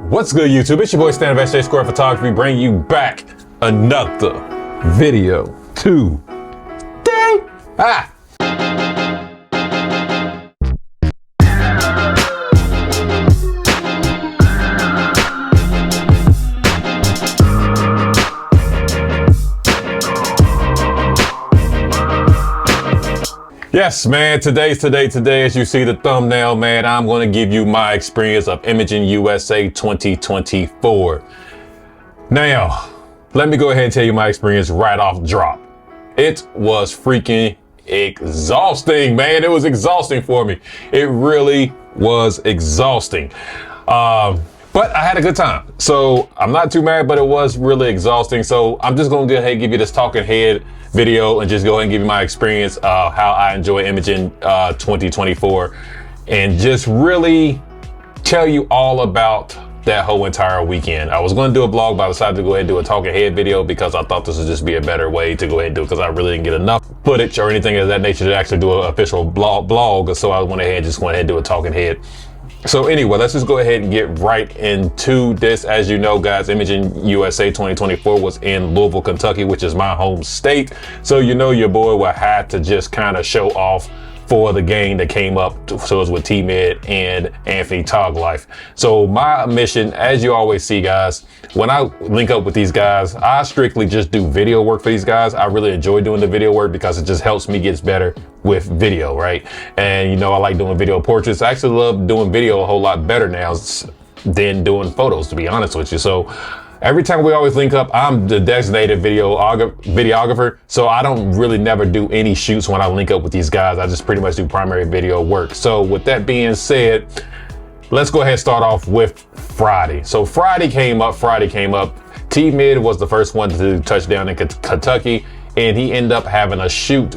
What's good, YouTube? It's your boy Stan of SJ Square Photography, bringing you back another video today. Yes, man, today, as you see the thumbnail, man, I'm going to give you my experience of Imaging USA 2024. Now, let me go ahead and tell you my experience right off drop. It was freaking exhausting, man. It was exhausting for me. It really was exhausting. But I had a good time. So I'm not too mad, but it was really exhausting. So I'm just going to go ahead and give you this talking head video and just go ahead and give you my experience of how I enjoy Imaging 2024 and just really tell you all about that whole entire weekend. I was going to do a vlog, but I decided to go ahead and do a talking head video because I thought this would just be a better way to go ahead and do it because I really didn't get enough footage or anything of that nature to actually do an official blog. So I went ahead and just went ahead and do a talking head. So anyway, let's just go ahead and get right into this. As you know, guys, Imaging USA 2024 was in Louisville, Kentucky, which is my home state. So you know your boy will have to just kind of show off for the game that came up. So it was with T-Med and Anthony Toglife. So my mission, as you always see, guys, when I link up with these guys, I strictly just do video work for these guys. I really enjoy doing the video work because it just helps me get better with video, right? And you know, I like doing video portraits. I actually love doing video a whole lot better now than doing photos, to be honest with you. So every time we always link up, I'm the designated videographer, so I don't really never do any shoots when I link up with these guys. I just pretty much do primary video work. So with that being said, let's go ahead and start off with Friday. So Friday came up. T-Med was the first one to touch down in Kentucky, and he ended up having a shoot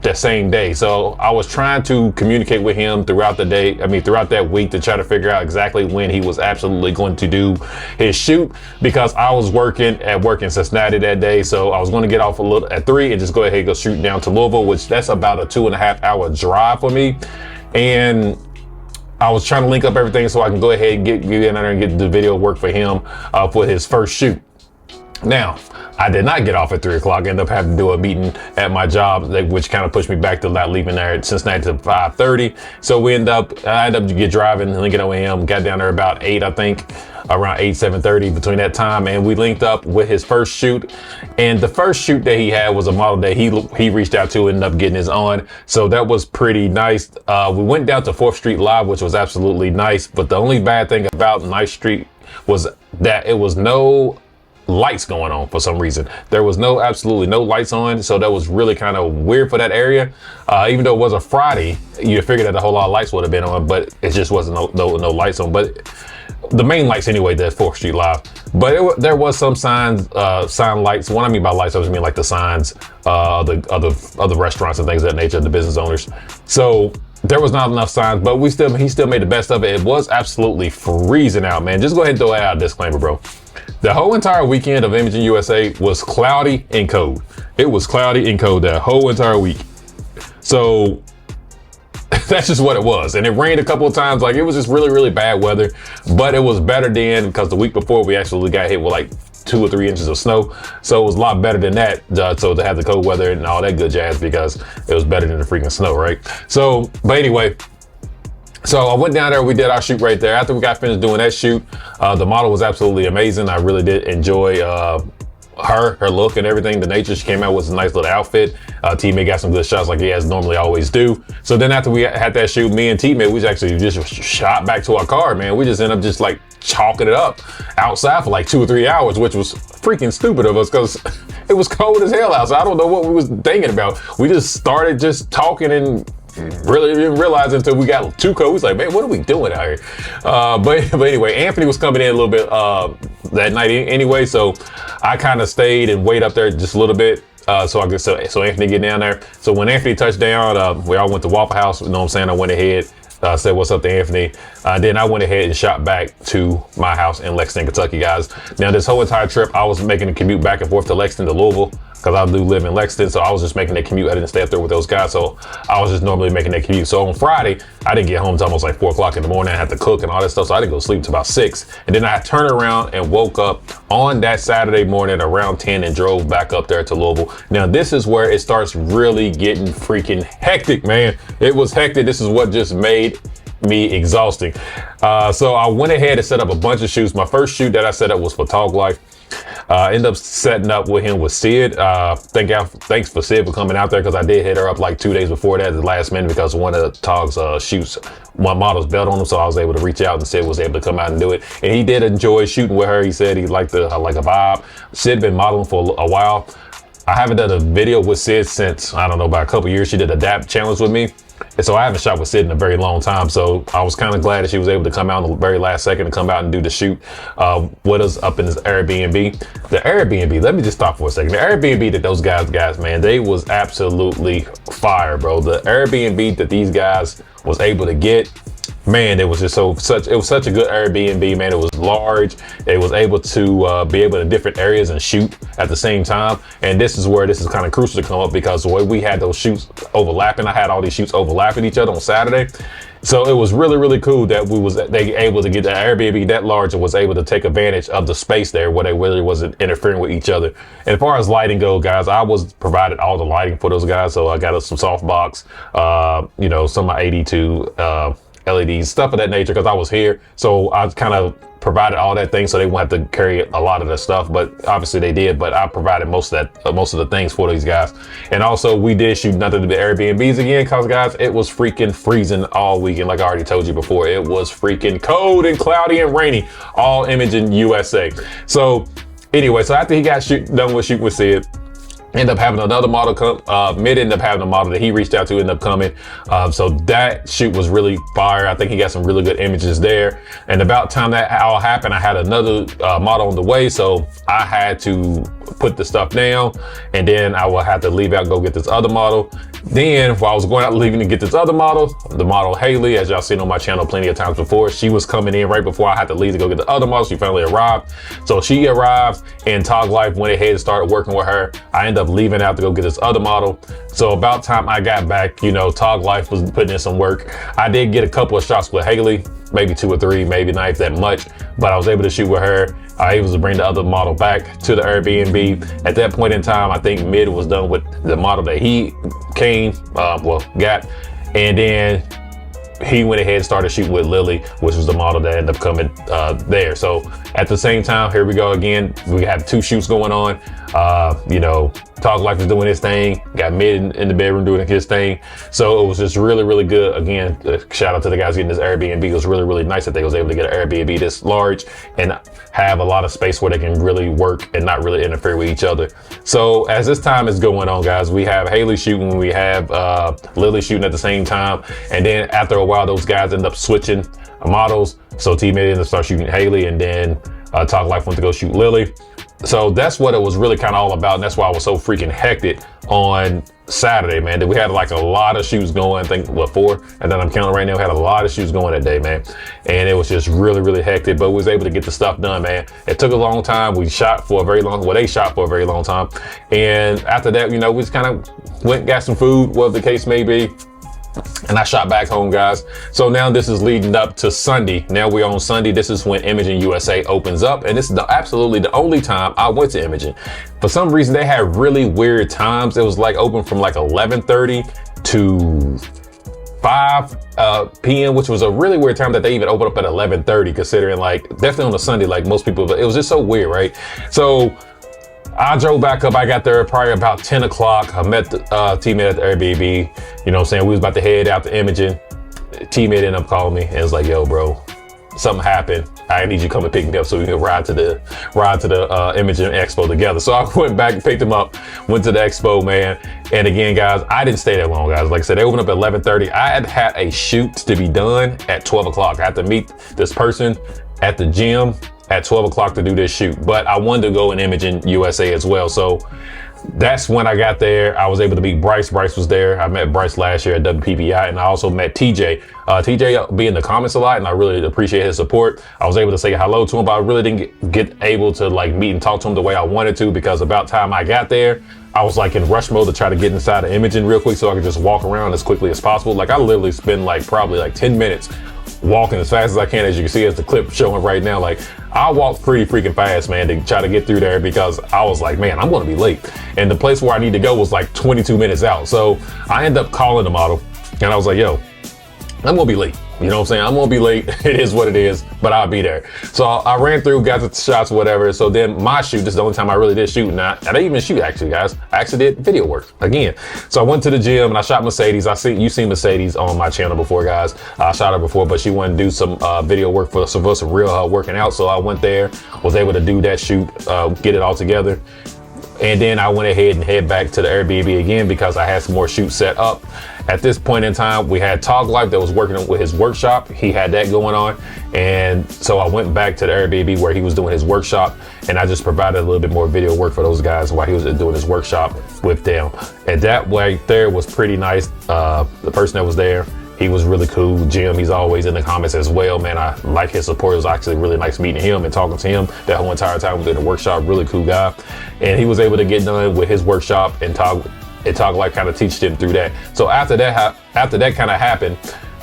that same day. So I was trying to communicate with him throughout the day, throughout that week, to try to figure out exactly when he was absolutely going to do his shoot, because I was working in Cincinnati that day. So I was going to get off at 3 and just go ahead and go shoot down to Louisville, which that's about a 2.5 hour drive for me. And I was trying to link up everything so I can go ahead and get in there and get the video work for him for his first shoot. Now, I did not get off at 3 o'clock. I ended up having to do a meeting at my job, which kind of pushed me back to not leaving there at Cincinnati to 5:30. So I ended up driving and linking up with him, got down there about 8, I think, around 8, 7:30 between that time. And we linked up with his first shoot. And the first shoot that he had was a model that he reached out to and ended up getting his on. So that was pretty nice. We went down to 4th Street Live, which was absolutely nice. But the only bad thing about 9th Street was that it was no lights going on for some reason. There was absolutely no lights on, so that was really kind of weird for that area. Even though it was a Friday, you'd figure that a whole lot of lights would have been on, but it just wasn't no lights on. But the main lights anyway, that 4th Street Live. But there was some sign lights. What I mean by lights, I just mean like the signs, the restaurants and things of that nature, the business owners. So there was not enough signs, but he still made the best of it. It was absolutely freezing out, man. Just go ahead and throw out a disclaimer, bro. The whole entire weekend of Imaging USA was cloudy and cold. It was cloudy and cold that whole entire week. So that's just what it was. And it rained a couple of times. Like, it was just really, really bad weather, but it was better than, because the week before we actually got hit with like 2 or 3 inches of snow. So it was a lot better than that. So to have the cold weather and all that good jazz, because it was better than the freaking snow, right? So, but anyway, so I went down there, we did our shoot right there. After we got finished doing that shoot, the model was absolutely amazing. I really did enjoy her look and everything. The nature, she came out with a nice little outfit. T-Med got some good shots like he has normally always do. So then after we had that shoot, me and T-Med, we actually just shot back to our car, man. We just ended up just like chalking it up outside for like 2 or 3 hours, which was freaking stupid of us because it was cold as hell out. So I don't know what we was thinking about. We just started just talking and really didn't realize until we got too cold. We was like, man, what are we doing out here? But anyway, Anthony was coming in a little bit that night anyway, so I kind of stayed and waited up there just a little bit so Anthony get down there. So when Anthony touched down, we all went to Waffle House. You know what I'm saying? I went ahead, said what's up to Anthony. Then I went ahead and shot back to my house in Lexington, Kentucky, guys. Now this whole entire trip, I was making a commute back and forth to Lexington to Louisville. because I do live in Lexington. So I was just making that commute. I didn't stay up there with those guys. So I was just normally making that commute. So on Friday, I didn't get home until almost like 4 o'clock in the morning. I had to cook and all that stuff. So I didn't go to sleep until about 6. And then I turned around and woke up on that Saturday morning around 10 and drove back up there to Louisville. Now, this is where it starts really getting freaking hectic, man. It was hectic. This is what just made me exhausting. So I went ahead and set up a bunch of shoots. My first shoot that I set up was for Talk Life. Ended up setting up with him with Sid. Thanks for Sid for coming out there, because I did hit her up like 2 days before that at the last minute, because one of Tog's shoots, one model's belt on him, so I was able to reach out, and Sid was able to come out and do it. And he did enjoy shooting with her. He said he liked the like a vibe. Sid been modeling for a while. I haven't done a video with Sid since, I don't know, about a couple years. She did a DAP challenge with me. And so I haven't shot with Sid in a very long time. So I was kind of glad that she was able to come out in the very last second to come out and do the shoot with us up in this Airbnb. The Airbnb, let me just stop for a second. The Airbnb that those guys, man, they was absolutely fire, bro. The Airbnb that these guys was able to get, man, it was just it was such a good Airbnb, man. It was large. It was able to be able to different areas and shoot at the same time. And this is where this is kind of crucial to come up, because the way we had those shoots overlapping, I had all these shoots overlapping each other on Saturday. So it was really, really cool that they able to get the Airbnb that large and was able to take advantage of the space there where they really wasn't interfering with each other. And as far as lighting go, guys, I was provided all the lighting for those guys. So I got us some softbox, you know, some of my 82 LEDs, stuff of that nature, because I was here. So I kind of provided all that thing so they won't have to carry a lot of the stuff, but obviously they did. But I provided most of the things for these guys. And also we did shoot nothing but Airbnbs again, because guys, it was freaking freezing all weekend. Like I already told you before, it was freaking cold and cloudy and rainy, all Imaging USA. So anyway, so after he got done with shooting with Sid, end up having another model come, ended up having a model that he reached out to, end up coming. So that shoot was really fire. I think he got some really good images there. And about time that all happened, I had another model on the way. So I had to put the stuff down, and then I will have to leave out and go get this other model. Then while I was going out leaving to get this other model, the model Haley, as y'all seen on my channel plenty of times before, she was coming in right before I had to leave to go get the other model. She finally arrived. So she arrived, and Talk Life went ahead and started working with her. I ended up leaving out to go get this other model. So about time I got back, you know, Talk Life was putting in some work. I did get a couple of shots with Haley, maybe 2 or 3, maybe not that much, but I was able to shoot with her. I was able to bring the other model back to the Airbnb. At that point in time, I think Mid was done with the model that he got. And then he went ahead and started shooting with Lily, which was the model that ended up coming there. So at the same time, here we go again. We have 2 shoots going on. You know, Talk Life is doing his thing. Got Mid in the bedroom doing his thing. So it was just really, really good. Again, shout out to the guys getting this Airbnb. It was really, really nice that they was able to get an Airbnb this large and have a lot of space where they can really work and not really interfere with each other. So as this time is going on, guys, we have Haley shooting, we have Lily shooting at the same time. And then after a while, those guys end up switching models. So T-Mid ended up start shooting Haley, and then Talk Life went to go shoot Lily. So that's what it was really kind of all about. And that's why I was so freaking hectic on Saturday, man. We had like a lot of shoots going, I think, what, 4? And then I'm counting right now, we had a lot of shoots going that day, man. And it was just really, really hectic, but we was able to get the stuff done, man. It took a long time. We shot for a very long, well, they shot for a very long time. And after that, you know, we just kind of went and got some food, whatever the case may be. And I shot back home, guys. So now this is leading up to Sunday. Now we're on Sunday. This is when Imaging USA opens up. And this is absolutely the only time I went to Imaging. For some reason, they had really weird times. It was like open from like 11:30 to 5 p.m., which was a really weird time that they even opened up at 11:30, considering like definitely on a Sunday, like most people, but it was just so weird, right? So I drove back up. I got there probably about 10 o'clock. I met the T-Mid at the Airbnb. You know what I'm saying? We was about to head out to Imaging. T-Mid ended up calling me and was like, yo, bro, something happened. I need you to come and pick me up so we can ride to the Imaging Expo together. So I went back and picked him up, went to the Expo, man. And again, guys, I didn't stay that long, guys. Like I said, they opened up at 11:30. I had a shoot to be done at 12 o'clock. I had to meet this person at the gym at 12 o'clock to do this shoot, but I wanted to go in Imaging USA as well. So that's when I got there. I was able to meet Bryce. Bryce was there. I met Bryce last year at WPPI, and I also met TJ. TJ be in the comments a lot, and I really appreciate his support. I was able to say hello to him, but I really didn't get able to like meet and talk to him the way I wanted to, because about time I got there, I was like in rush mode to try to get inside the imaging real quick so I could just walk around as quickly as possible. Like I literally spend like probably like 10 minutes walking as fast as I can. As you can see, as the clip showing right now, like I walked pretty freaking fast, man, to try to get through there because I was like, man, I'm gonna be late. And the place where I need to go was like 22 minutes out. So I ended up calling the model and I was like, yo, I'm gonna be late. You know what I'm saying? I'm gonna be late. It is what it is, but I'll be there. So I ran through, got the shots, whatever. So then my shoot, this is the only time I really did shoot. Now, I didn't even shoot actually, guys. I actually did video work again. So I went to the gym and I shot Mercedes. You've seen Mercedes on my channel before, guys. I shot her before, but she wanted to do some video work for some real working out. So I went there, was able to do that shoot, get it all together. And then I went ahead and head back to the Airbnb again because I had some more shoots set up. At this point in time, we had Tog Life that was working with his workshop. He had that going on. And so I went back to the Airbnb where he was doing his workshop, and I just provided a little bit more video work for those guys while he was doing his workshop with them. And that way there was pretty nice. The person that was there, he was really cool. Jim, he's always in the comments as well, man. I like his support. It was actually really nice meeting him and talking to him that whole entire time within the workshop. Really cool guy. And he was able to get done with his workshop and Tog Life kind of teach him through that. So after that kind of happened,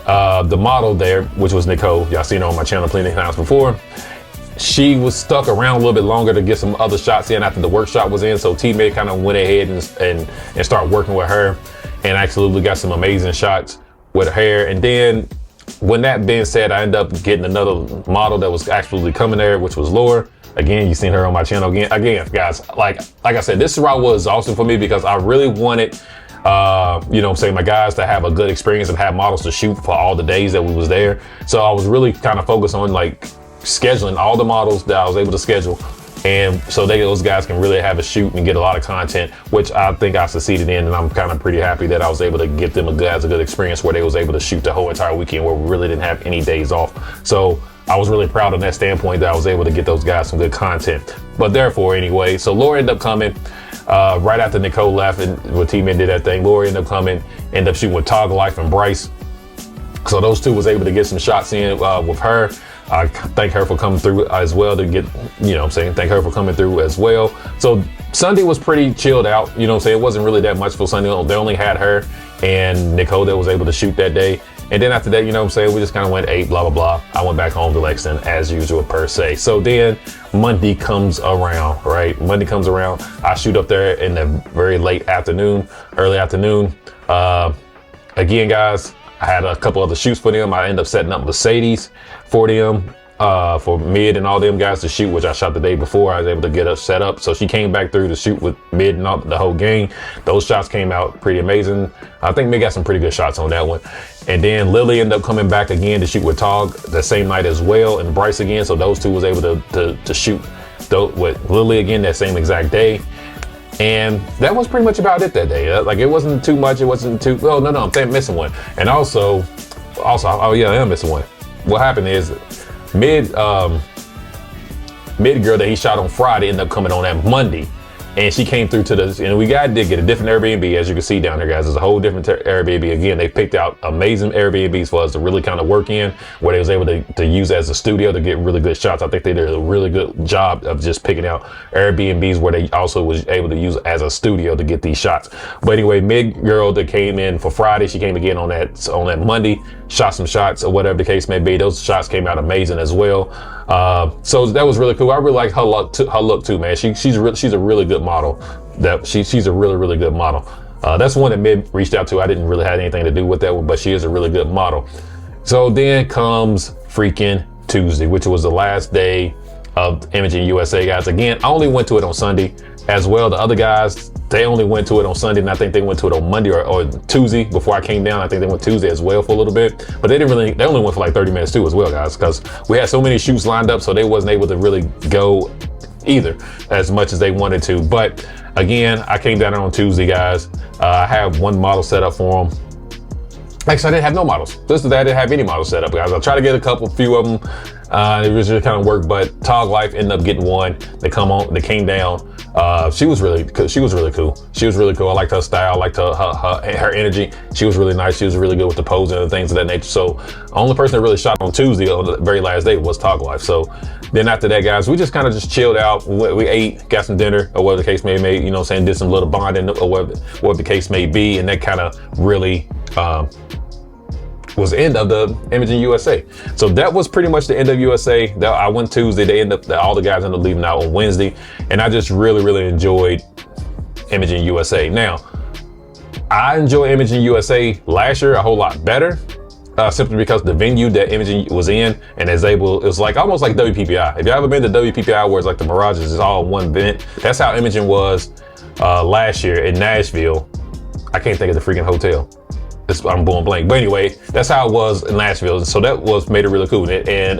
the model there, which was Nicole, y'all seen her on my channel plenty of times before, she was stuck around a little bit longer to get some other shots in after the workshop was in. So teammate kind of went ahead and started working with her and absolutely got some amazing shots with her. And then when that being said, I ended up getting another model that was actually coming there, which was Laura. Again, you seen her on my channel again, guys. Like I said, this route was awesome for me because I really wanted, you know what I'm saying, my guys to have a good experience and have models to shoot for all the days that we was there. So I was really kind of focused on like scheduling all the models that I was able to schedule. And so those guys can really have a shoot and get a lot of content, which I think I succeeded in. And I'm kind of pretty happy that I was able to get them a good experience where they was able to shoot the whole entire weekend where we really didn't have any days off. So I was really proud on that standpoint that I was able to get those guys some good content. But therefore, anyway, so Laura ended up coming right after Nicole left and when teammate did that thing. Laura ended up coming, ended up shooting with Tog Life and Bryce. So those two was able to get some shots in with her. I thank her for coming through as well to get, you know what I'm saying, thank her for coming through as well. So Sunday was pretty chilled out, you know what I'm saying? It wasn't really that much for Sunday. They only had her and Nicole that was able to shoot that day. And then after that, you know what I'm saying, we just kind of went ate, blah, blah, blah. I went back home to Lexington as usual per se. So then Monday comes around, right? Monday comes around. I shoot up there in the very late afternoon, early afternoon. Again, guys, I had a couple other shoots for them. I ended up setting up Mercedes for them, for Mid and all them guys to shoot, which I shot the day before. I was able to get us set up. So she came back through to shoot with Mid and the whole gang. Those shots came out pretty amazing. I think Mid got some pretty good shots on that one. And then Lily ended up coming back again to shoot with Tog the same night as well, and Bryce again. So those two was able to shoot with Lily again that same exact day. And that was pretty much about it that day. Like it wasn't too much. It wasn't too, oh no, I'm missing one. And also, oh yeah, I am missing one. What happened is Mid girl that he shot on Friday ended up coming on that Monday. And she came through to and we did get a different Airbnb, as you can see down here, guys. There's a whole different Airbnb. Again, they picked out amazing Airbnbs for us to really kind of work in, where they was able to use as a studio to get really good shots. I think they did a really good job of just picking out Airbnbs where they also was able to use as a studio to get these shots. But anyway, Mid girl that came in for Friday, she came again on that Monday, shot some shots or whatever the case may be. Those shots came out amazing as well. So that was really cool. I really like her look too, man. She's a really good model. She's a really good model. That's one that Mid reached out to. I didn't really have anything to do with that one, but she is a really good model. So then comes freaking Tuesday, which was the last day of Imaging USA, guys. Again, I only went to it on Sunday as well. The other guys, they only went to it on Sunday, and I think they went to it on Monday or Tuesday before I came down. I think they went Tuesday as well for a little bit, but they only went for like 30 minutes too as well, guys, because we had so many shoots lined up, so they wasn't able to really go either as much as they wanted to. But again, I came down on Tuesday, guys. I have one model set up for them. Actually, I didn't have no models. This is that I didn't have any models set up, guys. I tried to get a few of them. It was just kind of work, but Tog Life ended up getting one. They came down. She was really cool. She was really cool. I liked her style. I liked her energy. She was really nice. She was really good with the posing and things of that nature. So the only person that really shot on Tuesday on the very last day was Tog Life. So then after that, guys, we just kind of just chilled out. We ate, got some dinner, or whatever the case may be. You know what I'm saying? Did some little bonding, or whatever the case may be, and that kind of really was the end of the Imaging USA. So that was pretty much the end of USA. I went Tuesday. All the guys ended up leaving out on Wednesday, and I just really enjoyed Imaging USA. Now, I enjoy Imaging USA last year a whole lot better, simply because the venue that Imaging was in and it was like almost like WPPI. If you ever been to WPPI, where it's like the Mirages is all one vent, that's how Imaging was last year in Nashville. I can't think of the freaking hotel. I'm going blank. But anyway, that's how it was in Nashville. So that made it really cool. And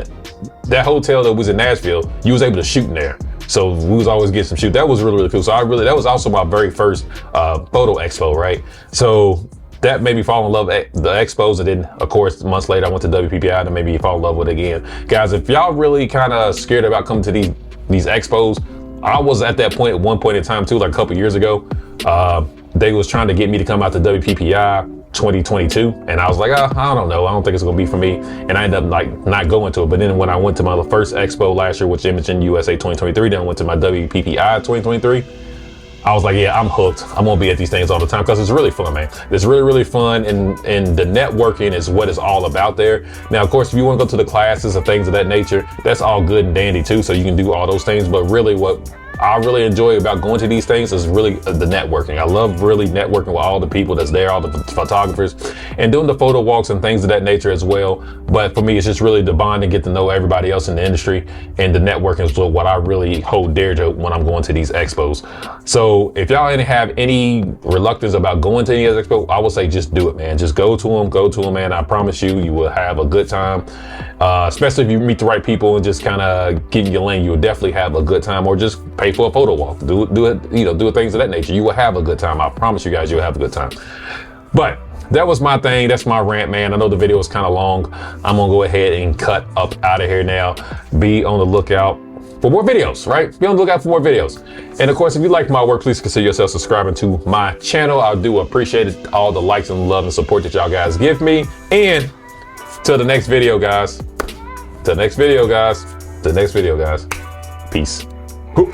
that hotel that was in Nashville, you was able to shoot in there. So we was always getting some shoot. That was really cool. So that was also my very first photo expo, right? So that made me fall in love with the expos. And then of course, months later, I went to WPPI and made me fall in love with it again. Guys, if y'all really kind of scared about coming to these expos, I was at that point at one point in time too, like a couple years ago. They was trying to get me to come out to WPPI 2022, and I was like, I don't know, I don't think it's gonna be for me, and I ended up like not going to it. But then when I went to my first expo last year, which Imaging USA 2023, then I went to my WPPI 2023, I was like, yeah, I'm hooked. I'm gonna be at these things all the time because it's really fun, man. It's really fun, and the networking is what it's all about there. Now, of course, if you want to go to the classes and things of that nature, that's all good and dandy too, so you can do all those things. But really, what I really enjoy about going to these things is really the networking. I love really networking with all the people that's there, all the photographers, and doing the photo walks and things of that nature as well. But for me, it's just really the bond and get to know everybody else in the industry, and the networking is what I really hold dear to when I'm going to these expos. So if y'all didn't have any reluctance about going to any of these expos, I would say just do it, man. Just go to them, man. I promise you will have a good time. Especially if you meet the right people and just kind of get in your lane, you will definitely have a good time. Or just pay for a photo walk, do it, do things of that nature. You will have a good time. I promise you guys, you'll have a good time. But that was my thing. That's my rant, man. I know the video is kind of long. I'm gonna go ahead and cut up out of here now. Be on the lookout for more videos, right? Be on the lookout for more videos. And of course, if you like my work, please consider yourself subscribing to my channel. I do appreciate it, all the likes and love and support that y'all guys give me. And till the next video, guys. Till the next video, guys. Till the next video, guys. Peace. Whoop.